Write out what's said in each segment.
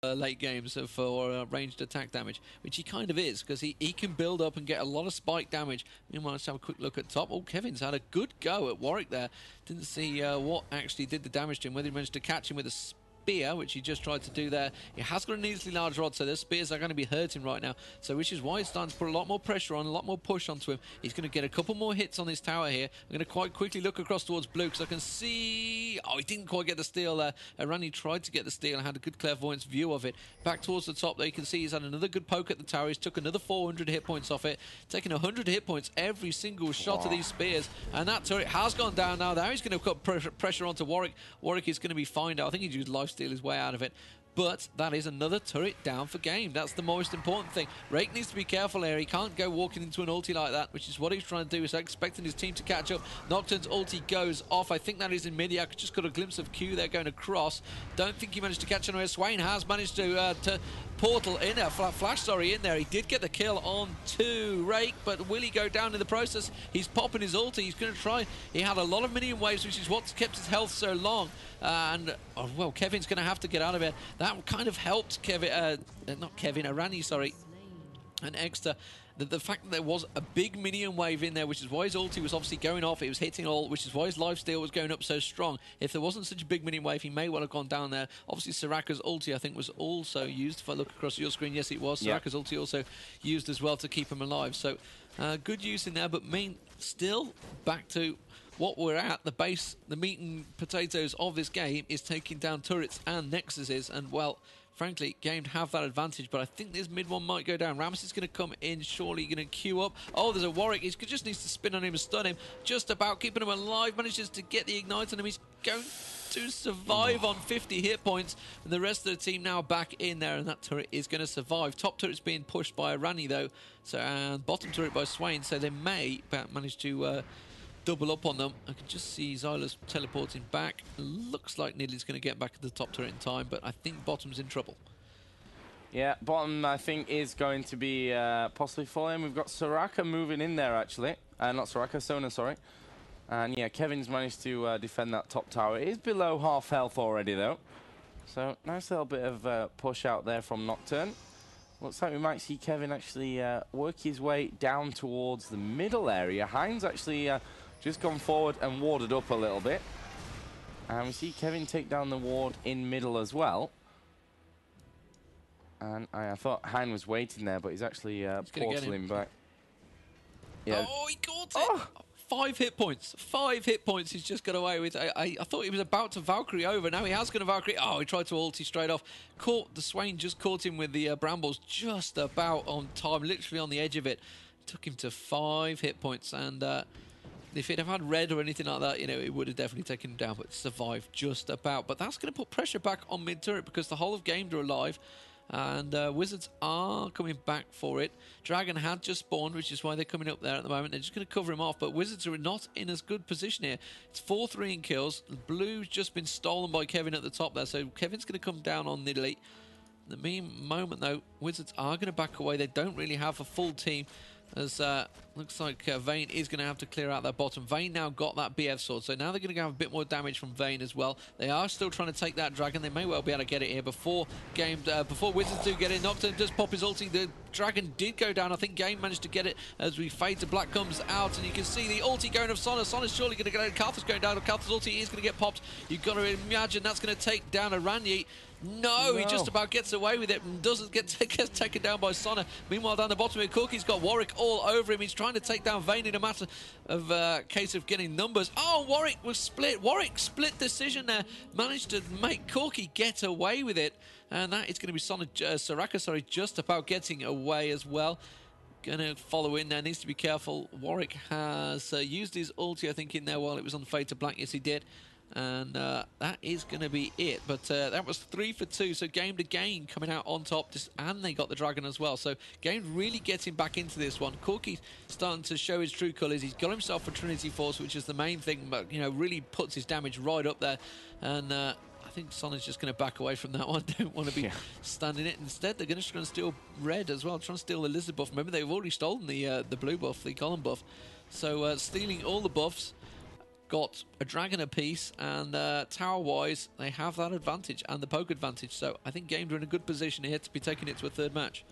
late games for ranged attack damage, which he kind of is, because he can build up and get a lot of spike damage. Meanwhile, let's have a quick look at top. Oh, Kevin's had a good go at Warwick there. Didn't see what actually did the damage to him, whether he managed to catch him with a spear, which he just tried to do there. He has got a needlessly large rod, so those spears are going to be hurting right now. So which is why he's starting to put a lot more pressure on, a lot more push onto him. He's going to get a couple more hits on this tower here. I'm going to quite quickly look across towards blue, because I can see... Oh, he didn't quite get the steal there. Arani tried to get the steal and had a good clairvoyance view of it. Back towards the top there, you can see he's had another good poke at the tower. He's took another 400 hit points off it, taking 100 hit points every single shot of these spears. And that turret has gone down now. Now he's going to put pressure onto Warwick. Warwick is going to be fine now. I think he's used lifesteal his way out of it. But that is another turret down for game. That's the most important thing. Rake needs to be careful here. He can't go walking into an ulti like that, which is what he's trying to do. He's expecting his team to catch up. Nocturne's ulti goes off. I think that is in mid. I just got a glimpse of Q there going across. Don't think he managed to catch anywhere. Swain has managed to portal in there, flash in there. He did get the kill on to Rake, but will he go down in the process? He's popping his ulti. He's going to try. He had a lot of minion waves, which is what's kept his health so long. Well, Kevin's going to have to get out of it. That kind of helped Arani, sorry, and Exeter. The fact that there was a big minion wave in there, which is why his ulti was obviously going off. It was hitting all, which is why his lifesteal was going up so strong. If there wasn't such a big minion wave, he may well have gone down there. Obviously, Soraka's ulti, I think, was also used. If I look across your screen, yes, it was. Yeah. Soraka's ulti also used as well to keep him alive. So, good use in there, but still back to what we're at. The base, the meat and potatoes of this game is taking down turrets and nexuses, and, well, frankly, Gamedde have that advantage, but I think this mid one might go down. Rammus is going to come in, surely going to queue up. Oh, there's a Warwick. He just needs to spin on him and stun him. Just about keeping him alive. Manages to get the ignite on him. He's going to survive on 50 hit points. And the rest of the team now back in there, and that turret is going to survive. Top turret's being pushed by Arani, though, so, and bottom turret by Swain, so they may manage to... double up on them. I can just see Xyla's teleporting back. Looks like Nidalee going to get back at the top turret in time, but I think bottom's in trouble. Yeah, bottom, I think, is going to be possibly falling. We've got Soraka moving in there, actually. Not Soraka, Sona, sorry. And yeah, Kevin's managed to defend that top tower. It is below half health already, though. So, nice little bit of push out there from Nocturne. Looks like we might see Kevin actually work his way down towards the middle area. Heinz actually just gone forward and warded up a little bit. And we see Kevin take down the ward in middle as well. And I thought Hein was waiting there, but he's actually portaling back. Yeah. Oh, he caught it! Oh. 5 hit points. 5 hit points he's just got away with. I thought he was about to Valkyrie over. Now he has got a Valkyrie. Oh, he tried to ulti straight off. The Swain just caught him with the brambles just about on time, literally on the edge of it. Took him to 5 hit points, and if he'd have had red or anything like that, you know, it would have definitely taken him down, but survived just about. But that's going to put pressure back on mid-turret, because the whole of Gamedde are alive, and Wizards are coming back for it. Dragon had just spawned, which is why they're coming up there at the moment. They're just going to cover him off, but Wizards are not in as good position here. It's 4-3 in kills. Blue's just been stolen by Kevin at the top there, so Kevin's going to come down on Nidalee. The mean moment, though, Wizards are going to back away. They don't really have a full team, as looks like Vayne is going to have to clear out that bottom. Vayne now got that BF sword, so now they're going to have a bit more damage from Vayne as well. They are still trying to take that dragon. They may well be able to get it here before Wizards do get in. Nocturne does pop his ulti. The dragon did go down. I think Game managed to get it as we fade to black comes out, and you can see the ulti going of Sona. Sona's surely going to get out. Karthus going down. Karthus' ulti is going to get popped. You've got to imagine that's going to take down Arani. No, he just about gets away with it and doesn't gets taken down by Sona. Meanwhile, down the bottom here, Corky's got Warwick all over him. He's trying to take down Vayne in a matter of case of getting numbers. Oh, Warwick was split. Warwick split decision there. Managed to make Corky get away with it. And that is going to be Soraka, sorry, just about getting away as well. Going to follow in there. Needs to be careful. Warwick has used his ulti, I think, in there while it was on fade to black. Yes, he did. And that is going to be it. But that was 3 for 2. So Gamedde again coming out on top. And they got the dragon as well. So Gamedde really getting back into this one. Corky starting to show his true colours. He's got himself a Trinity Force, which is the main thing. But, you know, really puts his damage right up there. And I think Sona's just going to back away from that one. Don't want to be standing it. Instead, they're going to try and steal red as well. Trying to steal the lizard buff. Remember, they've already stolen the blue buff, the column buff. So stealing all the buffs. got a dragon apiece, and tower-wise, they have that advantage and the poke advantage. So I think Gamedde are in a good position here to be taking it to a third match.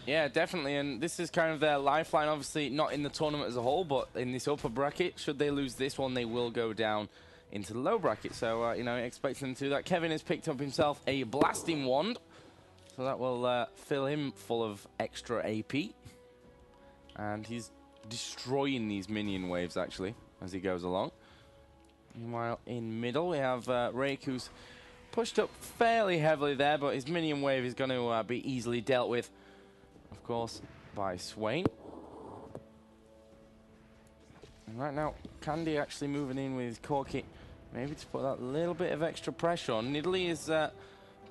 Yeah, definitely, and this is kind of their lifeline, obviously not in the tournament as a whole, but in this upper bracket. Should they lose this one, they will go down into the low bracket. So, you know, expect them to do that. Kevin has picked up himself a blasting wand, so that will fill him full of extra AP. And he's destroying these minion waves, actually, as he goes along. Meanwhile, in middle, we have Rake, who's pushed up fairly heavily there, but his minion wave is going to be easily dealt with, of course, by Swain. And right now, Candy actually moving in with Corky, maybe to put that little bit of extra pressure on. Nidalee is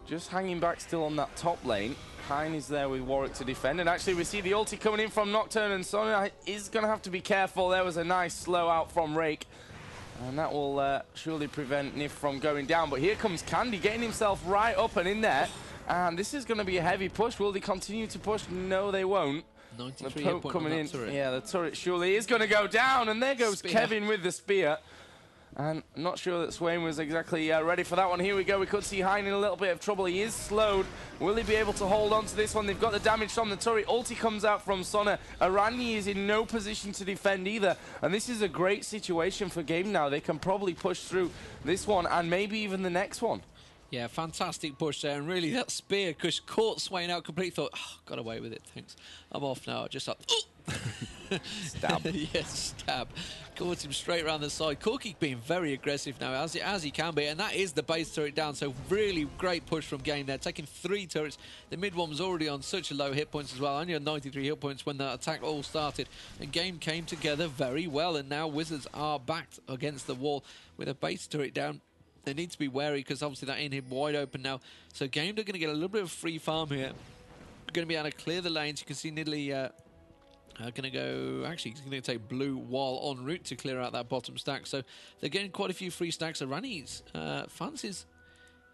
just hanging back still on that top lane. Hein is there with Warwick to defend, and actually we see the ulti coming in from Nocturne, and Sona is going to have to be careful. There was a nice slow out from Rake, and that will surely prevent Nif from going down. But here comes Candy getting himself right up and in there, and this is going to be a heavy push. Will they continue to push? No, they won't. 93 the poke coming in. Turret. Yeah, the turret surely is going to go down, and there goes Spear. Kevin with the spear. And I'm not sure that Swain was exactly ready for that one. Here we go. We could see Hein in a little bit of trouble. He is slowed. Will he be able to hold on to this one? They've got the damage from the turret. Ulti comes out from Sona. Arani is in no position to defend either. And this is a great situation for Gamedde now. They can probably push through this one and maybe even the next one. Yeah, fantastic push there, and really that spear caught Swain out completely. Thought, oh, got away with it, thanks. I'm off now. Just up. Stab. Yes, stab. Caught him straight around the side. Corky being very aggressive now, as he can be, and that is the base turret down. So really great push from Gamedde there, taking 3 turrets. The mid one was already on such a low hit points as well, only on 93 hit points when the attack all started. And Gamedde came together very well, and now Wizards are backed against the wall with a base turret down. They need to be wary because obviously that inhib wide open now. So Gamedde are going to get a little bit of free farm here. Going to be able to clear the lanes. You can see Nidalee going to go, actually he's going to take blue while en route to clear out that bottom stack. So they're getting quite a few free stacks. Arani's fancies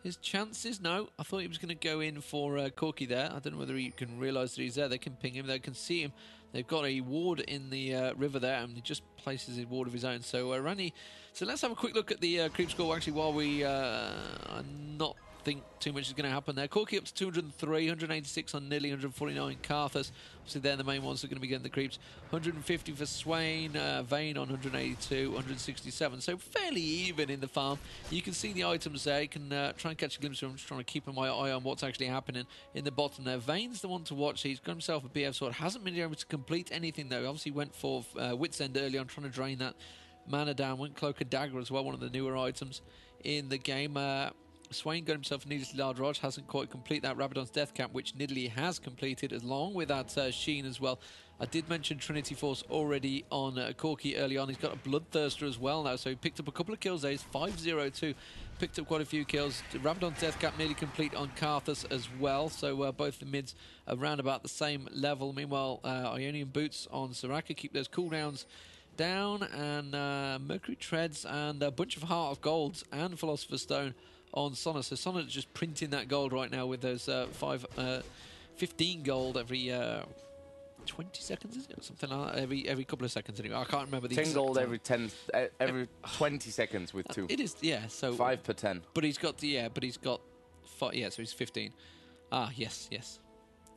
his chances. No, I thought he was going to go in for Corky there. I don't know whether he can realise that he's there. They can ping him, they can see him. They've got a ward in the river there, and he just places his ward of his own. So Rani. So let's have a quick look at the creep score actually while we are not think too much is going to happen there. Corky up to 203, 186 on Nidalee, 149 Karthus. Obviously they're the main ones that are going to be getting the creeps. 150 for Swain, Vayne on 182, 167. So fairly even in the farm. You can see the items there. You can try and catch a glimpse of them. I'm just trying to keep my eye on what's actually happening in the bottom there. Vayne's the one to watch. He's got himself a BF sword. Hasn't been able to complete anything though. Obviously went for Wit's End early on, trying to drain that mana down. Went Cloak and Dagger as well, one of the newer items in the game. Swain got himself a needlessly large Raj, hasn't quite complete that Rabadon's Death Camp, which Nidalee has completed, along with that Sheen as well. I did mention Trinity Force already on Corky early on. He's got a Bloodthirster as well now, so he picked up a couple of kills there. He's 5-0-2, picked up quite a few kills. Rabadon's Death Camp nearly complete on Karthus as well, so both the mids around about the same level. Meanwhile, Ionian Boots on Soraka keep those cooldowns down, and Mercury Treads and a bunch of Heart of Golds and Philosopher's Stone on Sona. So Sona's just printing that gold right now with those 15 gold every 20 seconds, is it? Or something like that, every couple of seconds anyway. I can't remember the 10 gold every 20 seconds with 2. It is, yeah, so 5 per 10. But he's got so he's 15. Ah, yes.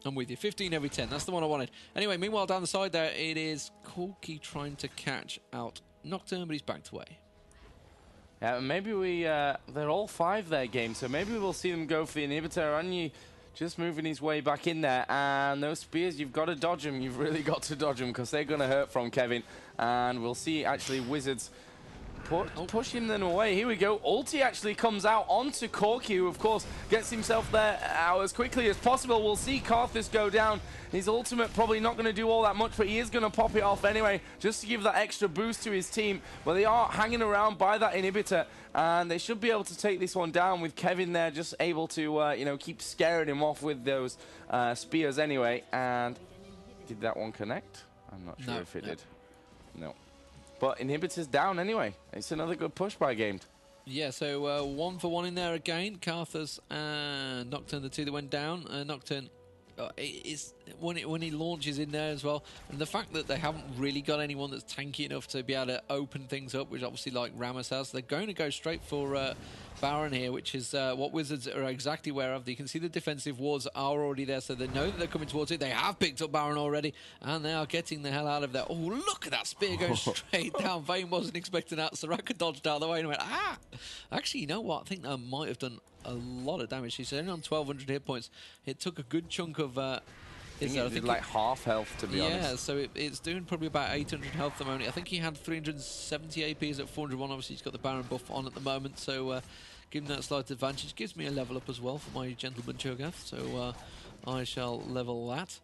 I'm with you. 15 every 10. That's the one I wanted. Anyway, meanwhile down the side there, it is Corky trying to catch out Nocturne, but he's backed away. Maybe they're all 5 their game, so maybe we'll see them go for the inhibitor. Anyi just moving his way back in there, and those spears, you've got to dodge them. You've really got to dodge them because they're going to hurt from Kevin. And we'll see actually Wizards push him then away. Here we go. Ulti actually comes out onto Corky, who of course gets himself there out as quickly as possible. We'll see Karthus go down. His ultimate probably not going to do all that much, but he is going to pop it off anyway, just to give that extra boost to his team. Well, they are hanging around by that inhibitor, and they should be able to take this one down with Kevin there, just able to keep scaring him off with those spears anyway. And did that one connect? I'm not sure if it did. No. But inhibitors down anyway. It's another good push by Gamedde. Yeah, so 1 for 1 in there again. Karthus and Nocturne, the 2 that went down. Nocturne is when he launches in there as well, and the fact that they haven't really got anyone that's tanky enough to be able to open things up, which obviously like Ramos has, they're going to go straight for Baron here, which is what Wizards are exactly aware of. You can see the defensive wards are already there, so they know that they're coming towards it. They have picked up Baron already, and they are getting the hell out of there. Oh, look at that spear going straight down. Vayne wasn't expecting that. Soraka dodged out of the way and went, ah! Actually, you know what? I think that might have done a lot of damage. He's only on 1,200 hit points. It took a good chunk of... I think like half health, to be honest. Yeah, so it's doing probably about 800 health at the moment. I think he had 370 APs at 401. Obviously, he's got the Baron buff on at the moment, so give him that slight advantage. Gives me a level up as well for my gentleman Cho'Gath, so I shall level that.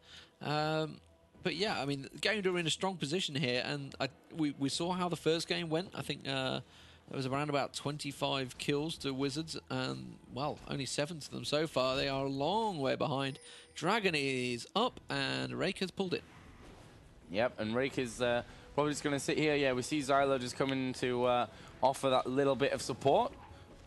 But yeah, I mean, Gamedde are in a strong position here, and we saw how the first game went. I think there was around about 25 kills to Wizards, and, well, only 7 to them so far. They are a long way behind. Dragon is up, and Rake has pulled it. Yep, and Rake is probably just going to sit here. Yeah, we see Xylo just coming to offer that little bit of support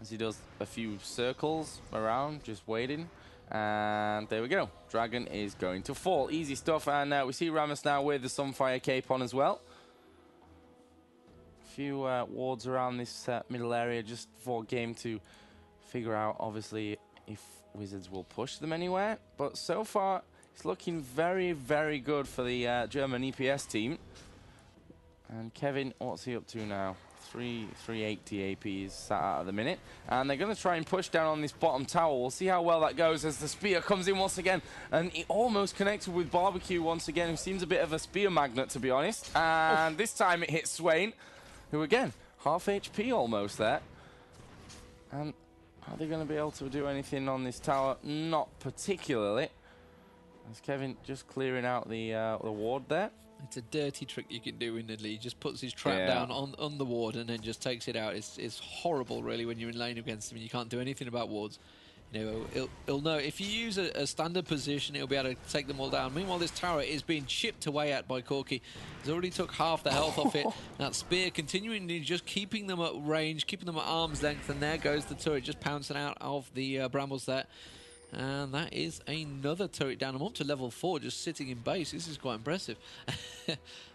as he does a few circles around, just waiting. And there we go. Dragon is going to fall. Easy stuff, and we see Ramos now with the Sunfire Cape on as well. A few wards around this middle area just for game to figure out, obviously, if Wizards will push them anywhere. But so far, it's looking very, very good for the German EPS team. And Kevin, what's he up to now? 380 AP is sat out at the minute. And they're going to try and push down on this bottom tower. We'll see how well that goes as the spear comes in once again. And he almost connected with Barbecue once again, who seems a bit of a spear magnet, to be honest. And this time it hits Swain, who again, half HP almost there. And are they going to be able to do anything on this tower? Not particularly. As Kevin just clearing out the ward there. It's a dirty trick you can do in the league. He just puts his trap down on the ward and then just takes it out. It's horrible, really, when you're in lane against him and you can't do anything about wards. You know, he'll know. If you use a standard position, he'll be able to take them all down. Meanwhile, this tower is being chipped away at by Corki. He's already took half the health off it. That spear continuing to just keeping them at range, keeping them at arm's length, and there goes the turret just pouncing out of the brambles there. And that is another turret down. I'm up to level 4 just sitting in base. This is quite impressive.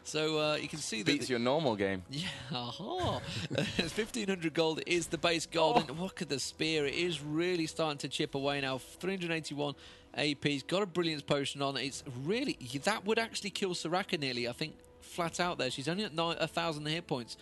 So you can see that... Beats your normal game. Yeah, aha. 1,500 gold is the base gold. And look at the spear. It is really starting to chip away now. 381 AP's got a brilliance potion on. It's really... That would actually kill Soraka nearly, I think, flat out there. She's only at 1,000 hit points.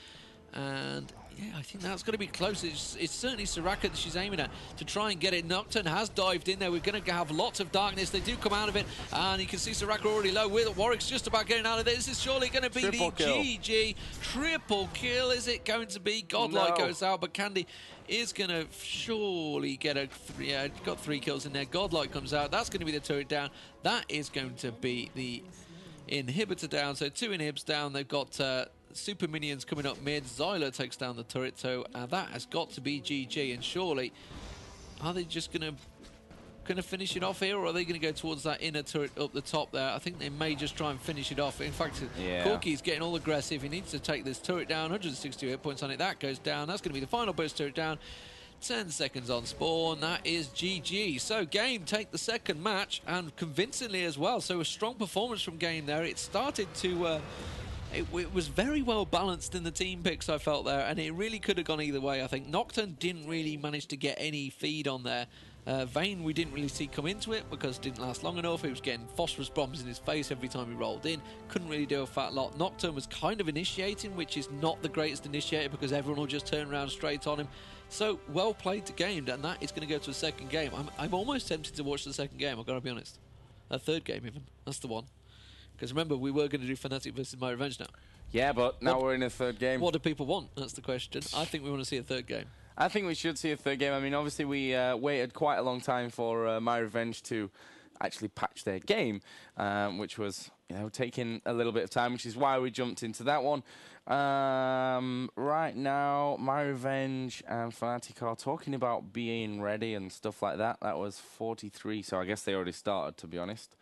And... yeah, I think that's going to be close. It's certainly Soraka that she's aiming at to try and get it. Nocturne has dived in there. We're going to have lots of darkness. They do come out of it, and you can see Soraka already low. Warwick's just about getting out of this. Is surely going to be triple the kill. GG. Triple kill, is it going to be? Godlike goes out, but Candy is going to surely get a... yeah, got 3 kills in there. Godlike comes out. That's going to be the turret down. That is going to be the inhibitor down. So 2 inhibs down. They've got... super minions coming up mid. Xylo takes down the turret, so that has got to be GG. And surely, are they just gonna finish it off here, or are they gonna go towards that inner turret up the top there? I think they may just try and finish it off. In fact, Corki's getting all aggressive. He needs to take this turret down. 160 hit points on it. That goes down. That's gonna be the final burst turret down. 10 seconds on spawn. That is GG. So Game take the second match, and convincingly as well. So a strong performance from Game there. It started to... It was very well balanced in the team picks, I felt there, and it really could have gone either way. I think Nocturne didn't really manage to get any feed on there. Vayne, we didn't really see come into it because it didn't last long enough. He was getting phosphorus bombs in his face every time he rolled in. Couldn't really do a fat lot. Nocturne was kind of initiating, which is not the greatest initiator because everyone will just turn around straight on him. So, well played to Gamedde, and that is going to go to a second game. I'm almost tempted to watch the second game, I've got to be honest. A third game, even. That's the one. Because remember, we were going to do Fnatic versus My Revenge now. Yeah, but now we're in a third game. What do people want? That's the question. I think we want to see a third game. I think we should see a third game. I mean, obviously, we waited quite a long time for My Revenge to actually patch their game, which was, taking a little bit of time, which is why we jumped into that one. Right now, My Revenge and Fnatic are talking about being ready and stuff like that. That was 43, so I guess they already started, to be honest.